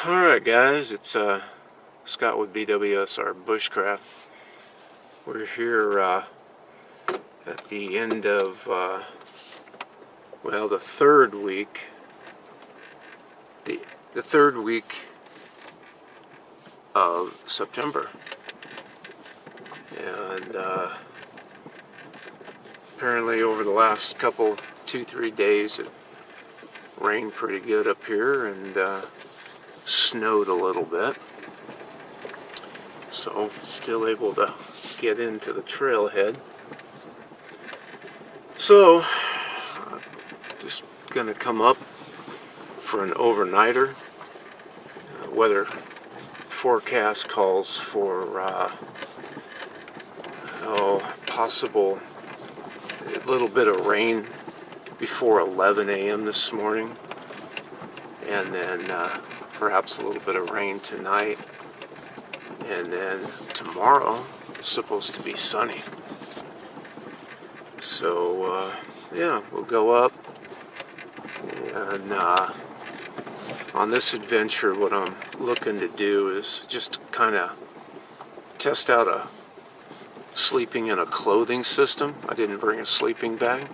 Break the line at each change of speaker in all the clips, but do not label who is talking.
Alright guys, it's Scott with BWSR Bushcraft. We're here at the end of, the third week. The third week of September. And apparently over the last couple, 2-3 days, it rained pretty good up here and snowed a little bit. So still able to get into the trailhead. So just gonna come up for an overnighter. Weather forecast calls for possible a little bit of rain before 11 a.m. this morning, and then perhaps a little bit of rain tonight, and then tomorrow it's supposed to be sunny. So yeah, we'll go up, and on this adventure what I'm looking to do is just kind of test out a sleeping in a clothing system. I didn't bring a sleeping bag.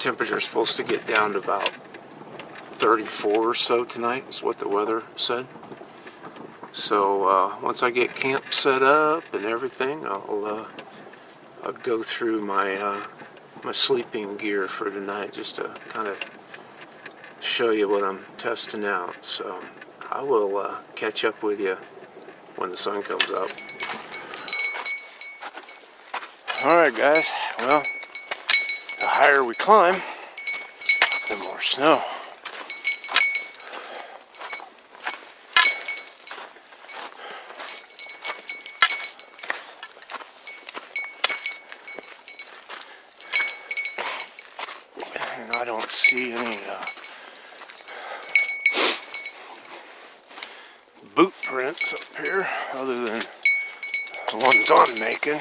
Temperature's supposed to get down to about 34 or so tonight, is what the weather said. So once I get camp set up and everything, I'll go through my my sleeping gear for tonight, just to kind of show you what I'm testing out. So I will catch up with you when the sun comes up. Alright guys, well, the higher we climb, the more snow. And I don't see any boot prints up here other than the ones I'm making.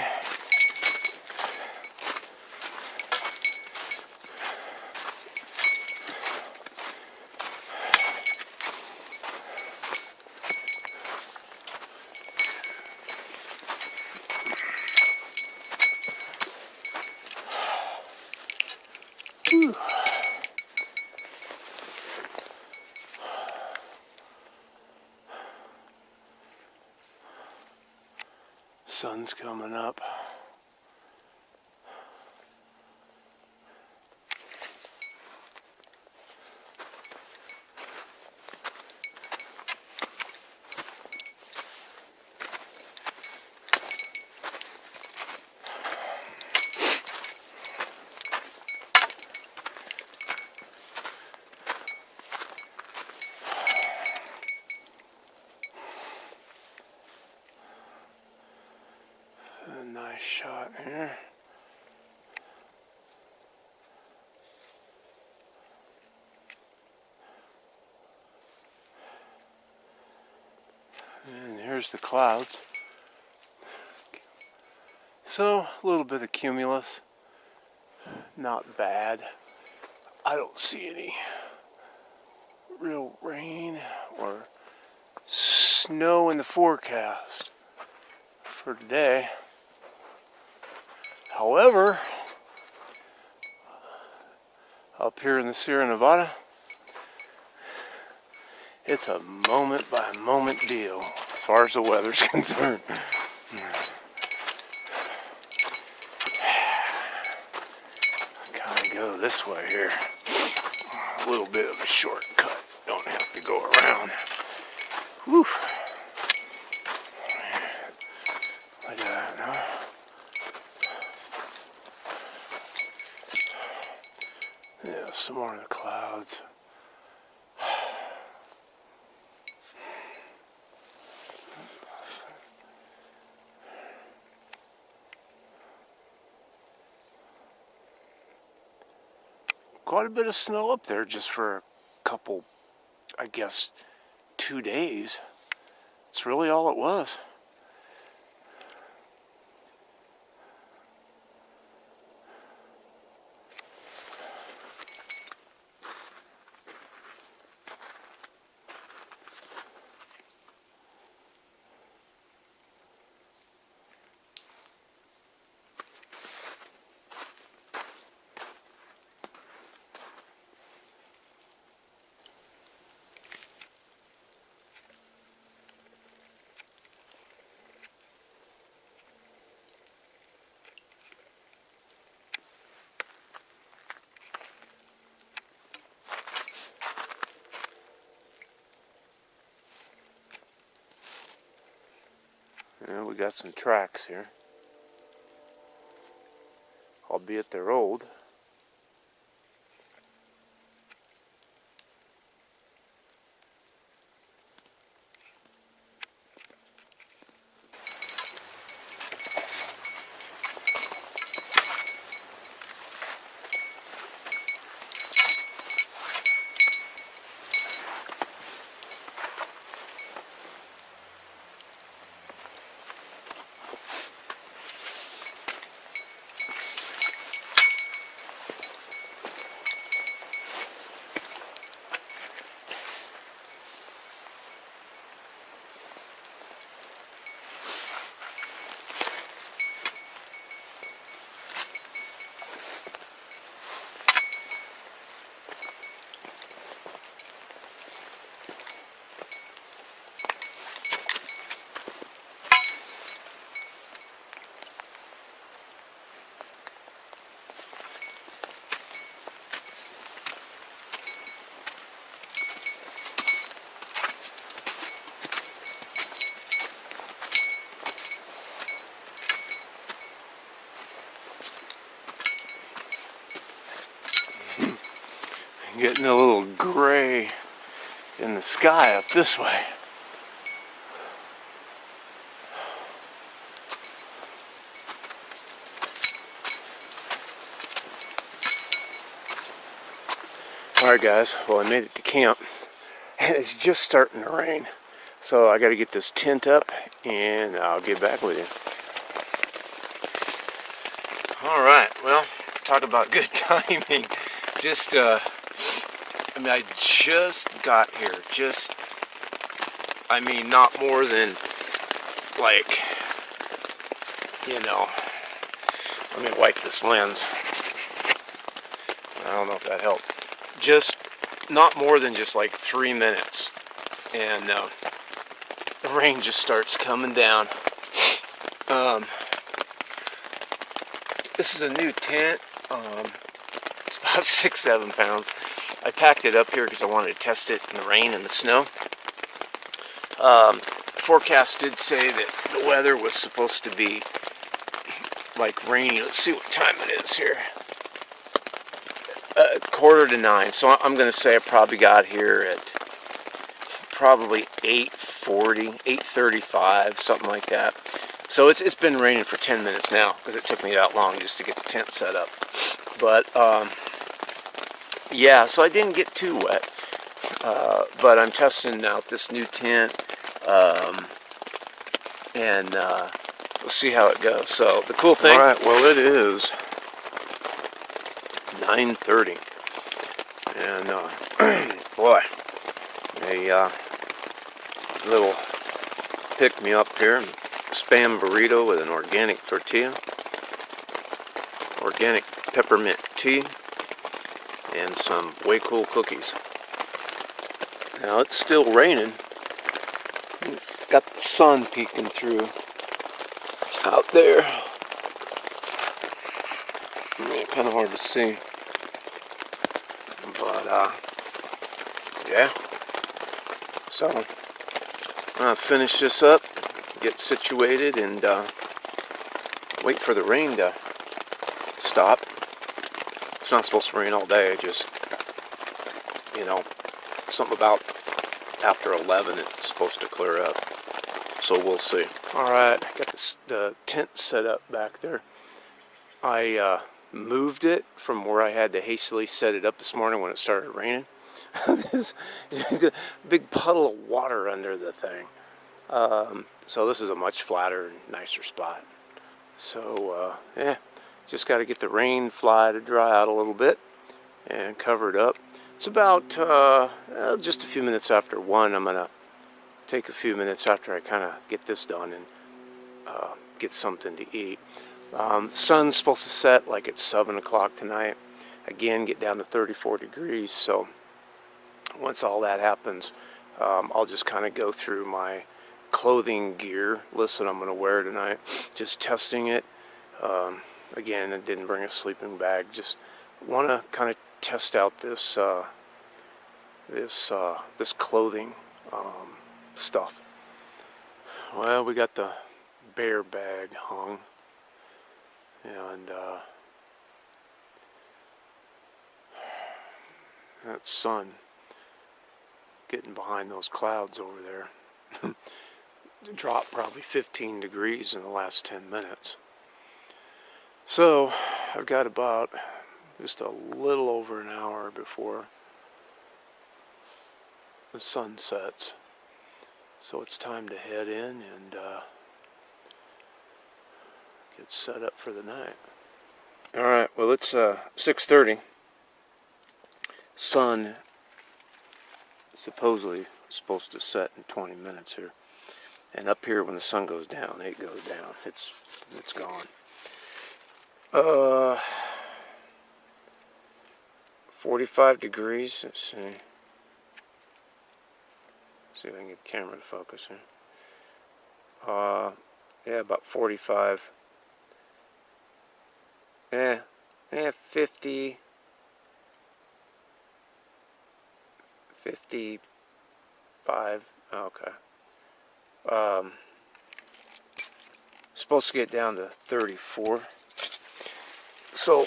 Sun's coming up. A nice shot here. And here's the clouds. So a little bit of cumulus, not bad. I don't see any real rain or snow in the forecast for today. However, up here in the Sierra Nevada, it's a moment by moment deal as far as the weather's concerned. Kind of go this way here. A little bit of a shortcut. Don't have to go around. Whew. Look at that, huh? Yeah, some more of the clouds. Quite a bit of snow up there just for a couple, I guess, 2 days. It's really all it was. And we got some tracks here, albeit they're old. Getting a little gray in the sky up this way. Alright guys, well I made it to camp and it's just starting to rain. So I got to get this tent up and I'll get back with you. Alright, well, talk about good timing. I just got here. Not more than, like, let me wipe this lens. I don't know if that helped. Just not more than just like 3 minutes. And the rain just starts coming down. This is a new tent. It's about 6-7 pounds. I packed it up here because I wanted to test it in the rain and the snow. Forecast did say that the weather was supposed to be like rainy. Let's see what time it is here. 8:45. So I'm going to say I probably got here at probably 8:40, 8:35, something like that. So it's been raining for 10 minutes now because it took me that long just to get the tent set up. But yeah, so I didn't get too wet. But I'm testing out this new tent, and we'll see how it goes. So the cool thing. All right, well it is 9:30, and boy, a little pick me up here. Spam burrito with an organic tortilla, organic peppermint tea, and some way cool cookies. Now it's still raining. Got the sun peeking through out there. Kind of hard to see, but yeah. So I'm gonna finish this up, get situated, and wait for the rain to stop. It's not supposed to rain all day, just, something about after 11 it's supposed to clear up. So we'll see. Alright, I got the tent set up back there. I moved it from where I had to hastily set it up this morning when it started raining. This big puddle of water under the thing. So this is a much flatter and nicer spot. So yeah, just got to get the rain fly to dry out a little bit and cover it up. It's about just a few minutes after 1. I'm gonna take a few minutes after I kind of get this done and get something to eat. Sun's supposed to set like at 7 o'clock tonight. Again, get down to 34 degrees. So once all that happens, I'll just kind of go through my clothing gear list that I'm going to wear tonight. Just testing it. Again, I didn't bring a sleeping bag. Just want to kind of test out this this clothing stuff. Well, we got the bear bag hung, and that sun getting behind those clouds over there dropped probably 15 degrees in the last 10 minutes. So I've got about just a little over an hour before the sun sets. So it's time to head in and get set up for the night. Alright, well it's 6:30. Sun supposedly supposed to set in 20 minutes here. And up here when the sun goes down, it goes down. It's gone. 45 degrees. Let's see. See if I can get the camera to focus here. Yeah, about 45. 50. 55. Okay. Supposed to get down to 34. So,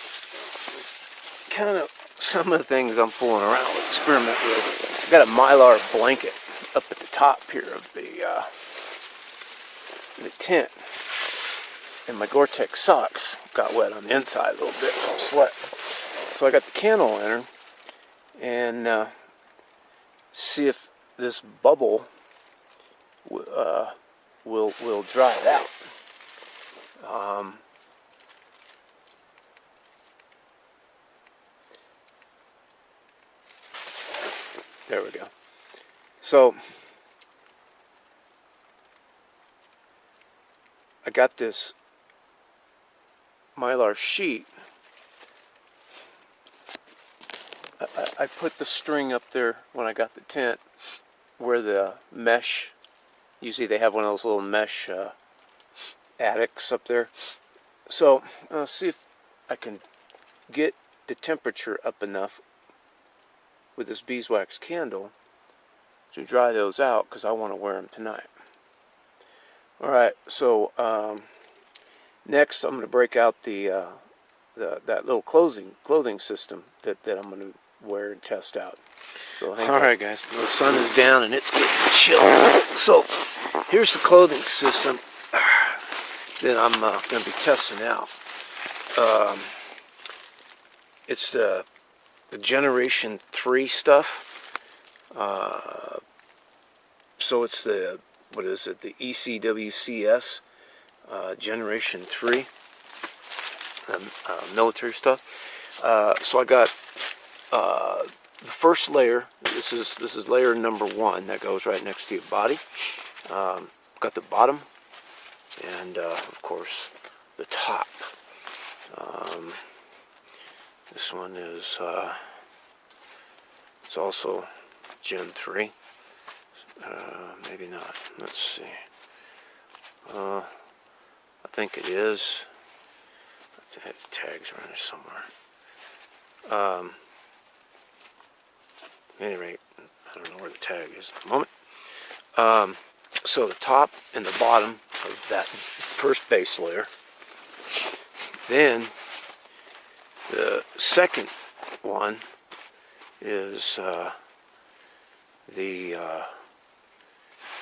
kind of some of the things I'm fooling around with, experiment with. I've got a Mylar blanket up at the top here of the tent, and my Gore-Tex socks got wet on the inside a little bit from sweat. So I got the candle lantern and see if this bubble will dry it out. There we go. So I got this Mylar sheet. I put the string up there when I got the tent where the mesh, usually they have one of those little mesh attics up there. So I'll see if I can get the temperature up enough with this beeswax candle to dry those out, because I want to wear them tonight. Alright, so next I'm going to break out that little clothing system that I'm going to wear and test out. So alright guys, the sun is down and it's getting chilly. So here's the clothing system that I'm going to be testing out. It's the Generation 3 stuff. So it's the, what is it, the ECWCS Generation 3 military stuff. So I got the first layer. This is layer number 1 that goes right next to your body. Got the bottom and of course the top. This one is it's also Gen 3. Maybe not. Let's see. I think it is. I think the tags around there somewhere. At any rate, I don't know where the tag is at the moment. So the top and the bottom of that first base layer. Then the second one is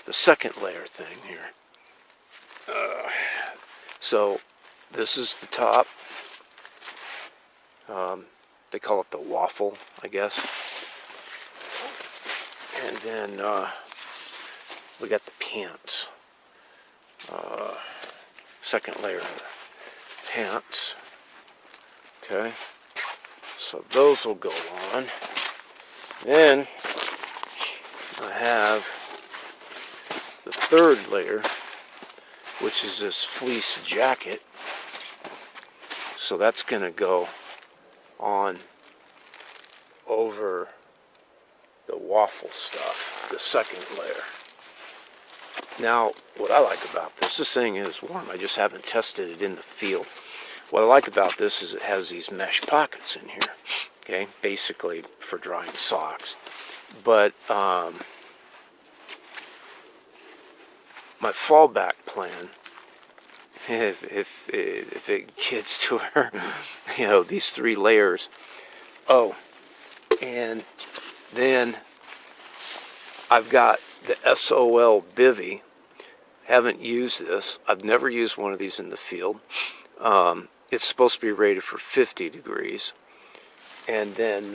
the second layer thing here. So this is the top. They call it the waffle, I guess. And then we got the pants. Second layer of the pants. Okay. So those will go on. Then I have the third layer, which is this fleece jacket. So that's going to go on over the waffle stuff, the second layer. Now, what I like about this thing is warm. I just haven't tested it in the field. What I like about this is it has these mesh pockets in here, okay, basically for drying socks. But my fallback plan if it gets to where, these 3 layers. Oh, and then I've got the SOL Bivy. Haven't used this. I've never used one of these in the field. It's supposed to be rated for 50 degrees. And then,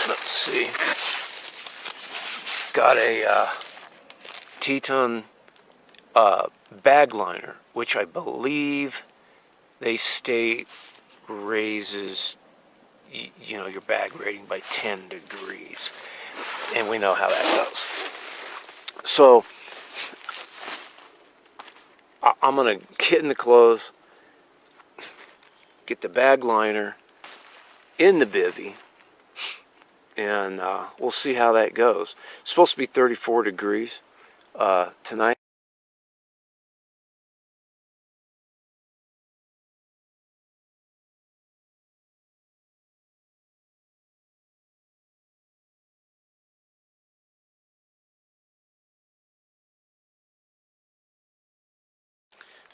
let's see, got a Teton bag liner, which I believe they state raises your bag rating by 10 degrees. And we know how that goes. So I'm going to get in the clothes, get the bag liner in the bivy, and we'll see how that goes. It's supposed to be 34 degrees tonight.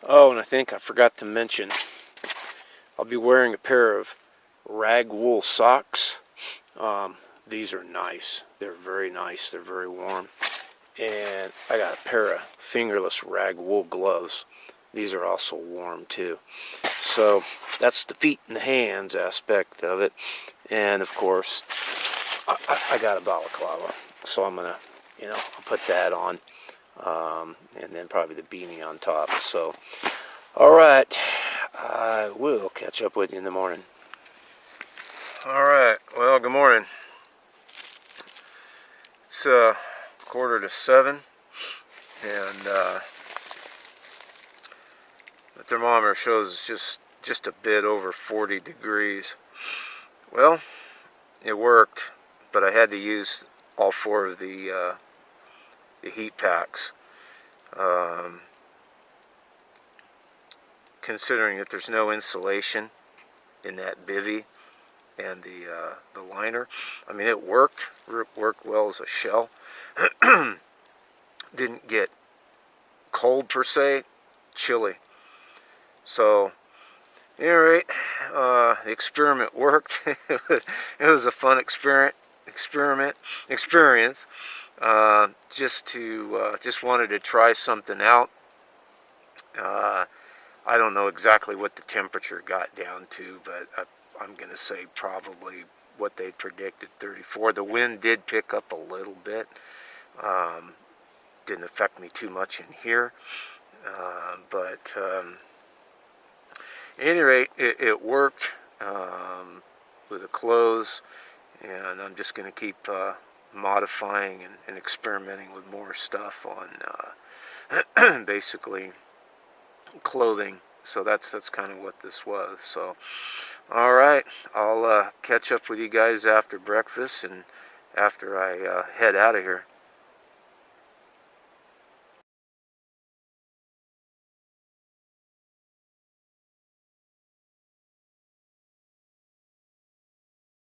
Oh, and I think I forgot to mention, I'll be wearing a pair of rag wool socks. These are nice. They're very nice. They're very warm. And I got a pair of fingerless rag wool gloves. These are also warm too. So that's the feet and the hands aspect of it. And of course, I got a balaclava. So I'm gonna, I'll put that on. And then probably the beanie on top. So, all right, I will catch up with you in the morning. All right, well, good morning. It's 6:45, and the thermometer shows just a bit over 40 degrees. Well, it worked, but I had to use all 4 of the heat packs. Considering that there's no insulation in that bivy and the liner, I mean, it worked well as a shell. Didn't get cold per se, chilly. So, at any rate, the experiment worked. It was a fun experience. Just wanted to try something out. I don't know exactly what the temperature got down to, but I'm going to say probably what they predicted, 34. The wind did pick up a little bit. Didn't affect me too much in here. But at any rate, it worked with the clothes, and I'm just going to keep modifying and experimenting with more stuff on basically clothing. So that's kind of what this was. So, all right, I'll catch up with you guys after breakfast and after I head out of here.